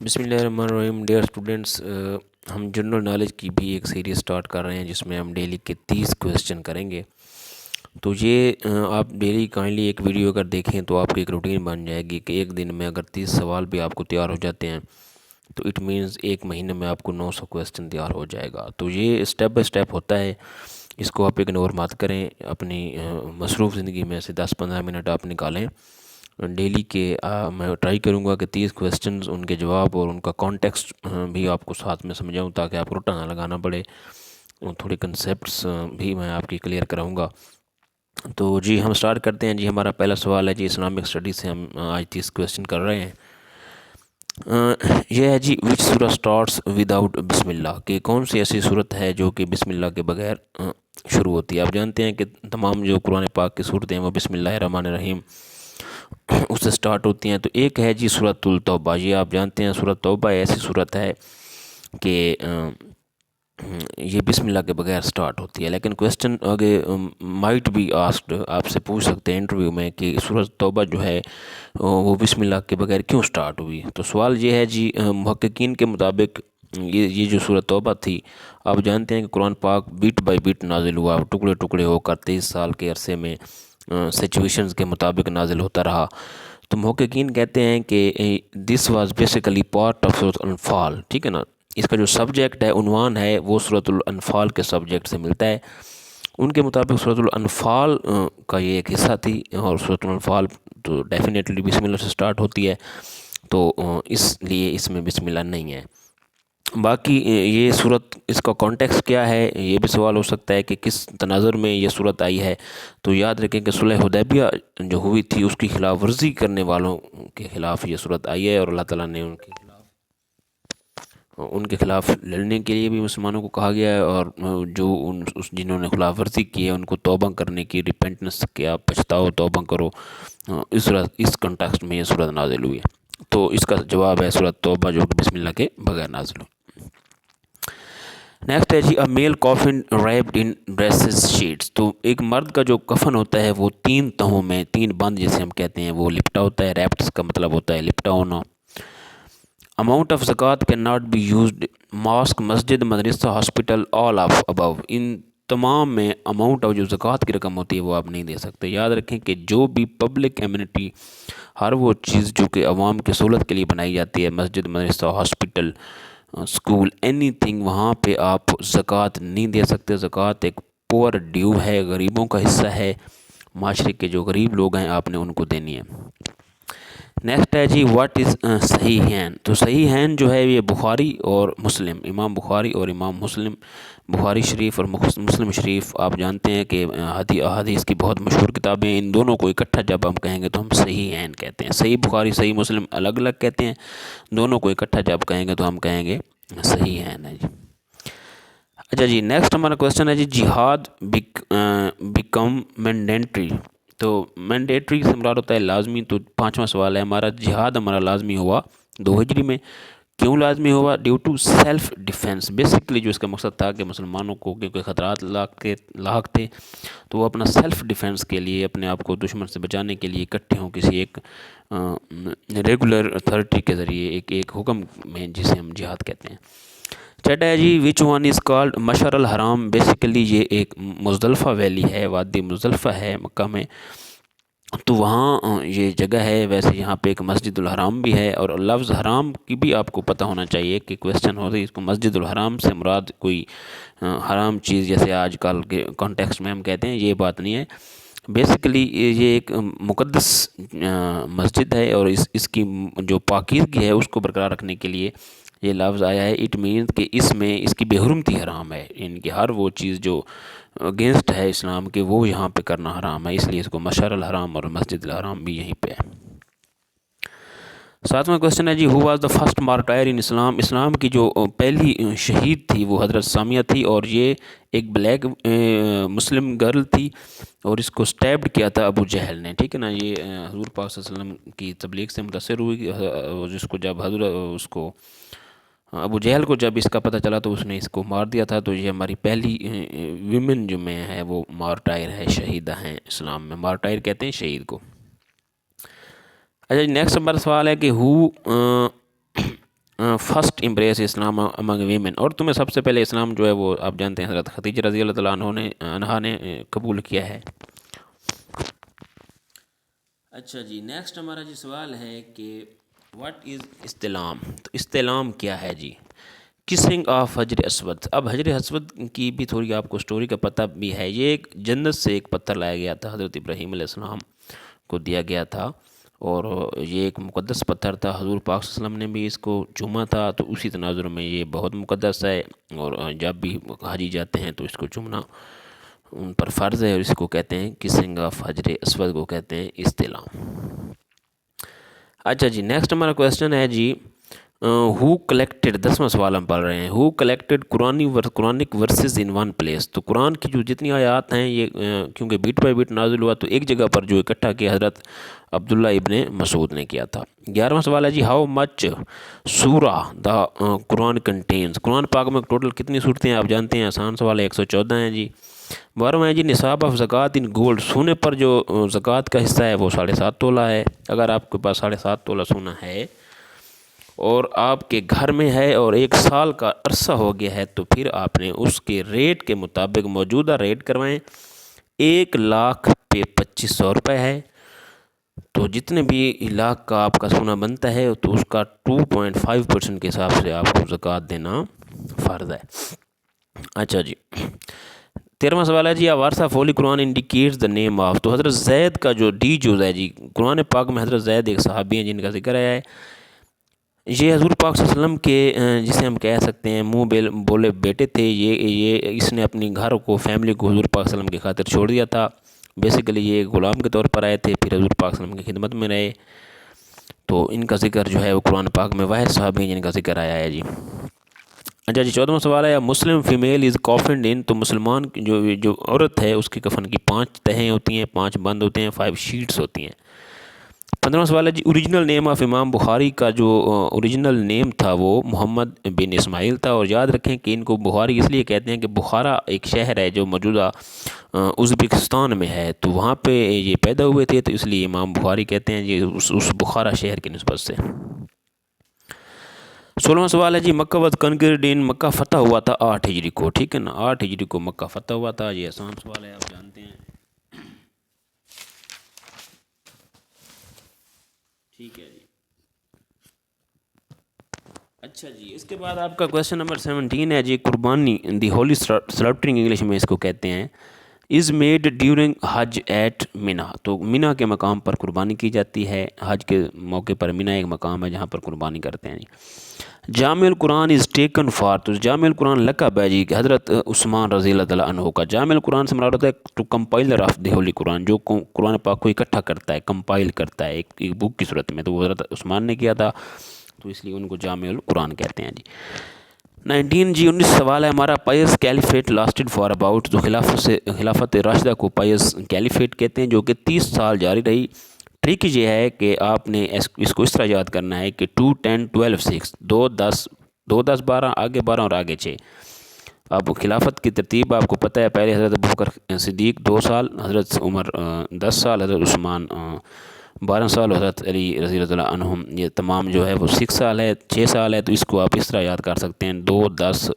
بسم اللہ الرحمن الرحیم ڈیئر اسٹوڈنٹس، ہم جنرل نالج کی بھی ایک سیریز سٹارٹ کر رہے ہیں جس میں ہم ڈیلی کے 30 کویسچن کریں گے. تو یہ آپ ڈیلی کائنڈلی ایک ویڈیو اگر دیکھیں تو آپ کی ایک روٹین بن جائے گی کہ ایک دن میں اگر 30 سوال بھی آپ کو تیار ہو جاتے ہیں تو اٹ مینز ایک مہینے میں آپ کو 900 کویسچن تیار ہو جائے گا. تو یہ اسٹیپ بائی اسٹیپ ہوتا ہے، اس کو آپ اگنور مت کریں. اپنی مصروف زندگی میں سے 10-15 منٹ آپ نکالیں ڈیلی کے. میں ٹرائی کروں گا کہ 30 کویسچنز، ان کے جواب اور ان کا کانٹیکسٹ بھی آپ کو ساتھ میں سمجھاؤں تاکہ آپ کو رٹا نہ لگانا پڑے. تھوڑے کنسیپٹس بھی میں آپ کی کلیئر کراؤں گا. تو جی ہم سٹارٹ کرتے ہیں. جی ہمارا پہلا سوال ہے جی اسلامک اسٹڈیز سے ہم آج 30 کویسچن کر رہے ہیں. یہ ہے جی وچ سورہ سٹارٹس وداؤٹ بسم اللہ، کہ کون سی ایسی صورت ہے جو کہ بسم اللہ کے بغیر شروع ہوتی ہے. آپ جانتے ہیں کہ تمام جو قرآن پاک کی صورتیں ہیں وہ بسم اللہ الرحمن الرحیم اس سے سٹارٹ ہوتی ہیں. تو ایک ہے جی سورۃ التوبہ. یہ آپ جانتے ہیں سورۃ توبہ ایسی صورت ہے کہ یہ بسم اللہ کے بغیر سٹارٹ ہوتی ہے. لیکن کویسچن آگے مائٹ بی آسکڈ، آپ سے پوچھ سکتے ہیں انٹرویو میں کہ سورۃ توبہ جو ہے وہ بسم اللہ کے بغیر کیوں سٹارٹ ہوئی. تو سوال یہ ہے جی محققین کے مطابق یہ جو سورۃ توبہ تھی، آپ جانتے ہیں کہ قرآن پاک بیٹ بائی بیٹ نازل ہوا، ٹکڑے ٹکڑے ہو کر 23 سال کے عرصے میں سچویشنز کے مطابق نازل ہوتا رہا. تو محققین کہتے ہیں کہ this was basically part of سورۃ الانفال. ٹھیک ہے نا، اس کا جو سبجیکٹ ہے، عنوان ہے، وہ سورۃ الانفال کے سبجیکٹ سے ملتا ہے. ان کے مطابق سورۃ الانفال کا یہ ایک حصہ تھی، اور سورۃ الانفال تو ڈیفینیٹلی بسم اللہ سے سٹارٹ ہوتی ہے، تو اس لیے اس میں بسم اللہ نہیں ہے. باقی یہ صورت، اس کا کانٹیکس کیا ہے، یہ بھی سوال ہو سکتا ہے کہ کس تناظر میں یہ صورت آئی ہے. تو یاد رکھیں کہ صلح حدیبیہ جو ہوئی تھی اس کی خلاف ورزی کرنے والوں کے خلاف یہ صورت آئی ہے، اور اللہ تعالیٰ نے ان کے خلاف لڑنے کے لیے بھی مسلمانوں کو کہا گیا ہے، اور جو جنہوں نے خلاف ورزی کی ہے ان کو توبہ کرنے کی، ریپینٹنس کیا، پچھتاؤ، توبہ کرو. اس کنٹیکسٹ میں یہ صورت نازل ہوئی ہے. تو اس کا جواب ہے سورۃ توبہ جو کہ بسم اللہ کے بغیر نازل ہوئی. نیکسٹ ہے جی میل کافن ریپڈ ان ڈریسز شیٹس. تو ایک مرد کا جو کفن ہوتا ہے وہ 3 تہوں میں، 3 بند جسے ہم کہتے ہیں، وہ لپٹا ہوتا ہے. ریپٹس کا مطلب ہوتا ہے لپٹا ہونا. اماؤنٹ آف زکوٰۃ can not be used mosque, مسجد، مدرسہ، ہاسپٹل، آل آف ابو. ان تمام میں اماؤنٹ آف جو زکوٰۃ کی رقم ہوتی ہے وہ آپ نہیں دے سکتے. یاد رکھیں کہ جو بھی پبلک ایمنٹی، ہر وہ چیز جو کہ عوام کی سہولت کے لیے بنائی جاتی ہے، مسجد، مدرسہ، ہاسپٹل، اسکول، اینی تھنگ، وہاں پہ آپ زکوٰۃ نہیں دے سکتے. زکوٰۃ ایک پور ڈیو ہے، غریبوں کا حصہ ہے. معاشرے کے جو غریب لوگ ہیں آپ نے ان کو دینی ہے. نیکسٹ ہے جی واٹ از صحیحین. تو صحیحین جو ہے یہ بخاری اور مسلم، امام بخاری اور امام مسلم، بخاری شریف اور مسلم شریف، آپ جانتے ہیں کہ احادیث کی بہت مشہور کتابیں. ان دونوں کو اکٹھا جب ہم کہیں گے تو ہم صحیحین کہتے ہیں. صحیح بخاری، صحیح مسلم الگ الگ کہتے ہیں، دونوں کو اکٹھا جب کہیں گے تو ہم کہیں گے صحیحین ہے جی. اچھا جی نیکسٹ ہمارا کویسچن ہے جی جہاد بیکم مینڈیٹری. تو مینڈیٹری سے مراد ہوتا ہے لازمی. تو 5واں سوال ہے ہمارا، جہاد ہمارا لازمی ہوا 2 ہجری میں. کیوں لازمی ہوا؟ Due to self defence. Basically جو اس کا مقصد تھا کہ مسلمانوں کو کیونکہ خطرات لاحق تھے، تو وہ اپنا سیلف ڈیفینس کے لیے، اپنے آپ کو دشمن سے بچانے کے لیے اکٹھے ہوں کسی ایک ریگولر اتھارٹی کے ذریعے، ایک حکم میں، جسے ہم جہاد کہتے ہیں. چھٹا ہے جی وچ ون از کالڈ مشعر الحرام. بیسیکلی یہ ایک مزدلفہ ویلی ہے، وادی مزدلفہ ہے مکہ میں. تو وہاں یہ جگہ ہے. ویسے یہاں پہ ایک مسجد الحرام بھی ہے. اور لفظ حرام کی بھی آپ کو پتہ ہونا چاہیے کہ کویسچن ہوتا ہے اس کو مسجد الحرام سے مراد کوئی حرام چیز جیسے آج کل کے کانٹیکسٹ میں ہم کہتے ہیں، یہ بات نہیں ہے. بیسیکلی یہ ایک مقدس مسجد ہے، اور اس کی جو پاکیزگی ہے اس کو برقرار رکھنے کے لیے یہ لفظ آیا ہے. اٹ مینز کہ اس میں اس کی بے حرمتی حرام ہے، ان کی ہر وہ چیز جو اگینسٹ ہے اسلام کے وہ یہاں پہ کرنا حرام ہے. اس لیے اس کو مشعر الحرام اور مسجد الحرام بھی یہیں پہ ہے. 7واں کویسچن ہے جی ہو واز دا فرسٹ مارٹائر ان اسلام. اسلام کی جو پہلی شہید تھی وہ حضرت سامیہ تھی، اور یہ ایک بلیک مسلم گرل تھی، اور اس کو سٹیبڈ کیا تھا ابو جہل نے. ٹھیک ہے نا، یہ حضور پاک صلی اللہ علیہ وسلم کی تبلیغ سے متاثر ہوئی، جس کو جب ابو جہل کو جب اس کا پتہ چلا تو اس نے اس کو مار دیا تھا. تو یہ ہماری پہلی ویمن جو میں ہے وہ مارٹائر ہے، شہیدہ ہیں اسلام میں. مارٹائر کہتے ہیں شہید کو. اچھا جی نیکسٹ نمبر سوال ہے کہ فرسٹ امپریس اسلام امنگ ویمن، اور تمہیں سب سے پہلے اسلام جو ہے وہ آپ جانتے ہیں حضرت خدیجہ رضی اللہ تعالیٰ عنہا نے قبول کیا ہے۔ اچھا جی، نیکسٹ ہمارا جی سوال ہے کہ واٹ از استلام، تو استلام کیا ہے جی؟ کسنگ آف حجر اسود۔ اب حجر اسود کی بھی تھوڑی آپ کو سٹوری کا پتہ بھی ہے، یہ ایک جنت سے ایک پتھر لایا گیا تھا، حضرت ابراہیم علیہ السلام کو دیا گیا تھا، اور یہ ایک مقدس پتھر تھا، حضور پاک صلی اللہ علیہ وسلم نے بھی اس کو چوما تھا، تو اسی تناظر میں یہ بہت مقدس ہے، اور جب بھی حاجی جاتے ہیں تو اس کو چومنا ان پر فرض ہے، اور اس کو کہتے ہیں کسنگ آف حجر اسود کو کہتے ہیں استلام۔ اچھا جی، نیکسٹ ہمارا کویسچن ہے جی ہو کلیکٹڈ، 10واں سوال ہم پڑھ رہے ہیں، who collected Quranic verses in one place. تو قرآن کی جو جتنی آیات ہیں یہ کیونکہ بیٹ بائی بیٹ نازل ہوا، تو ایک جگہ پر جو اکٹھا کیا حضرت عبداللہ ابن مسعود نے کیا تھا۔ 11واں سوال ہے جی ہاؤ مچ سورہ دا قرآن کنٹینز۔ قرآن پاک میں ٹوٹل کتنی صورتیں ہیں آپ جانتے ہیں، آسان سوال ہے، 114 ہیں جی۔ 12واں ہے جی نصاب آف زکوٰۃ ان گولڈ، سونے پر جو زکوٰۃ کا حصہ ہے وہ 7.5 تولہ ہے۔ اگر آپ کے پاس 7.5 تولہ سونا ہے اور آپ کے گھر میں ہے اور 1 سال کا عرصہ ہو گیا ہے، تو پھر آپ نے اس کے ریٹ کے مطابق موجودہ ریٹ کروائیں، 1,00,000 پہ 2,500 روپے ہے، تو جتنے بھی لاکھ کا آپ کا سونا بنتا ہے تو اس کا 2.5% کے حساب سے آپ کو زکوٰۃ دینا فرض ہے۔ اچھا جی، 13واں سوال ہے جی وارث of holy Quran indicates the name of, تو حضرت زید کا جو ڈی جوز ہے جی، قرآن پاک میں حضرت زید ایک صحابی ہیں جن کا ذکر آیا ہے، یہ حضور پاک صلی اللہ علیہ وسلم کے جسے ہم کہہ سکتے ہیں منہ بولے بیٹے تھے، یہ اس نے اپنی گھر کو، فیملی کو حضور پاک صلی اللہ علیہ وسلم کی خاطر چھوڑ دیا تھا۔ بیسیکلی یہ غلام کے طور پر آئے تھے، پھر حضور پاک صلی اللہ علیہ وسلم کی خدمت میں رہے، تو ان کا ذکر جو ہے وہ قرآن پاک میں واحد صحابی ہیں جن کا ذکر آیا ہے جی۔ اچھا جی، 14واں سوال ہے مسلم فیمیل از کافنڈ ان، تو مسلمان جو عورت ہے اس کی کفن کی 5 تہیں ہوتی ہیں، 5 بند ہوتے ہیں، 5 شیٹس ہوتی ہیں۔ 15واں سوال ہے جی اوریجنل نیم آف امام بخاری کا جو اوریجنل نیم تھا وہ محمد بن اسماعیل تھا، اور یاد رکھیں کہ ان کو بخاری اس لیے کہتے ہیں کہ بخارا ایک شہر ہے جو موجودہ ازبکستان میں ہے، تو وہاں پہ یہ پیدا ہوئے تھے، تو اس لیے امام بخاری کہتے ہیں جی اس بخارا شہر کی نسبت سے۔ 16واں سوال ہے جی مکہ واز کنکرڈ ان، مکہ فتح ہوا تھا 8 ہجری کو، ٹھیک ہے نا، 8 ہجری کو مکہ فتح ہوا تھا، یہ آسان سوال ہے آپ جانتے ہیں، ٹھیک ہے جی۔ اچھا جی، اس کے بعد آپ کا کویسچن نمبر 17 ہے جی قربانی، دی ہولی سلاٹرنگ انگلش میں اس کو کہتے ہیں، is made during Hajj at Mina, تو مینا کے مقام پر قربانی کی جاتی ہے، حج کے موقع پر مینا ایک مقام ہے جہاں پر قربانی کرتے ہیں جی۔ جامع القرآن از ٹیکن فار، تو جامع القرآن لقب ہے جی کہ حضرت عثمان رضی اللہ تعالیٰ عنہ کا۔ جامع القرآن سے مراد ہوتا ہے to compiler of the holy Quran, جو قرآن پاک کو اکٹھا کرتا ہے، کمپائل کرتا ہے ایک بک کی صورت میں، تو وہ حضرت عثمان نے کیا تھا، تو اس لیے ان کو جامع القرآن کہتے ہیں جی۔ 19 سوال ہے ہمارا پائس کیلیفیٹ لاسٹڈ فار اباؤٹ، جو خلافت راشدہ کو پائس کیلیفیٹ کہتے ہیں، جو کہ 30 سال جاری رہی۔ ٹرک یہ ہے کہ آپ نے اس کو اس طرح یاد کرنا ہے کہ 2 10 12 6، 2 10 12 آگے 12 اور آگے 6۔ اب خلافت کی ترتیب آپ کو پتہ ہے، پہلے حضرت ابوبکر صدیق 2 سال، حضرت عمر 10 سال، حضرت عثمان 12 سال، حضرت علی رضی اللہ عنہ یہ تمام جو ہے وہ 6 سال ہے، 6 سال ہے، تو اس کو آپ اس طرح یاد کر سکتے ہیں 2 10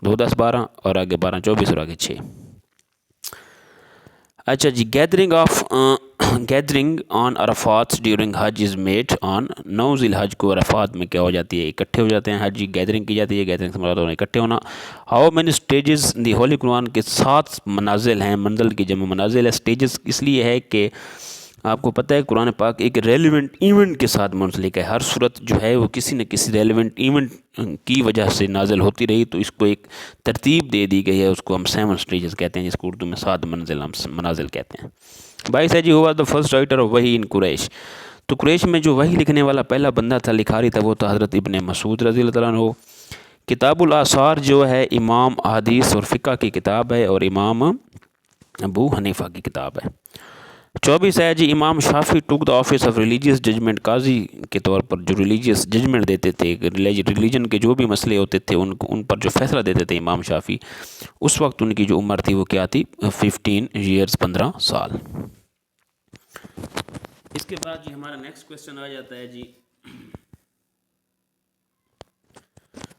12 اور آگے 12 24 اور آگے 6۔ اچھا جی، gathering on Arafat during Hajj is met on, 9 ذی الحج کو عرفات میں کیا ہو جاتی ہے، اکٹھے ہو جاتے ہیں، حج گیدرنگ کی جاتی ہے، گیدرنگ سے مراد ہونا اکٹھے ہونا۔ How many stages the holy قرآن کے 7 منازل ہیں، منزل کی جمع منازل ہے، سٹیجز اس لیے ہے کہ آپ کو پتہ ہے قرآن پاک ایک ریلیونٹ ایونٹ کے ساتھ منسلک ہے، ہر صورت جو ہے وہ کسی نہ کسی ریلیونٹ ایونٹ کی وجہ سے نازل ہوتی رہی، تو اس کو ایک ترتیب دے دی گئی ہے، اس کو ہم 7 سٹیجز کہتے ہیں، جس کو اردو میں 7 منازل کہتے ہیں۔ 22 ہے جی ہوا دا فرسٹ رائٹر آف وحی ان قریش، تو قریش میں جو وحی لکھنے والا پہلا بندہ تھا، لکھاری تھا، وہ تھا حضرت ابن مسعود رضی اللہ تعالیٰ عنہ۔ کتاب الاثار جو ہے امام حدیث اور فقہ کی کتاب ہے، اور امام ابو حنیفہ کی کتاب ہے۔ 24 ہے جی Imam Shafi'i took the office of religious judgement, قاضی کے طور پر جو ریلیجیس ججمنٹ دیتے تھے، ریلیجن کے جو بھی مسئلے ہوتے تھے ان پر جو فیصلہ دیتے تھے امام شافعی، اس وقت ان کی جو عمر تھی وہ کیا تھی، 15 ایئرز، 15 سال۔ اس کے بعد جی ہمارا نیکسٹ کویسچن آ جاتا ہے جی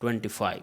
25,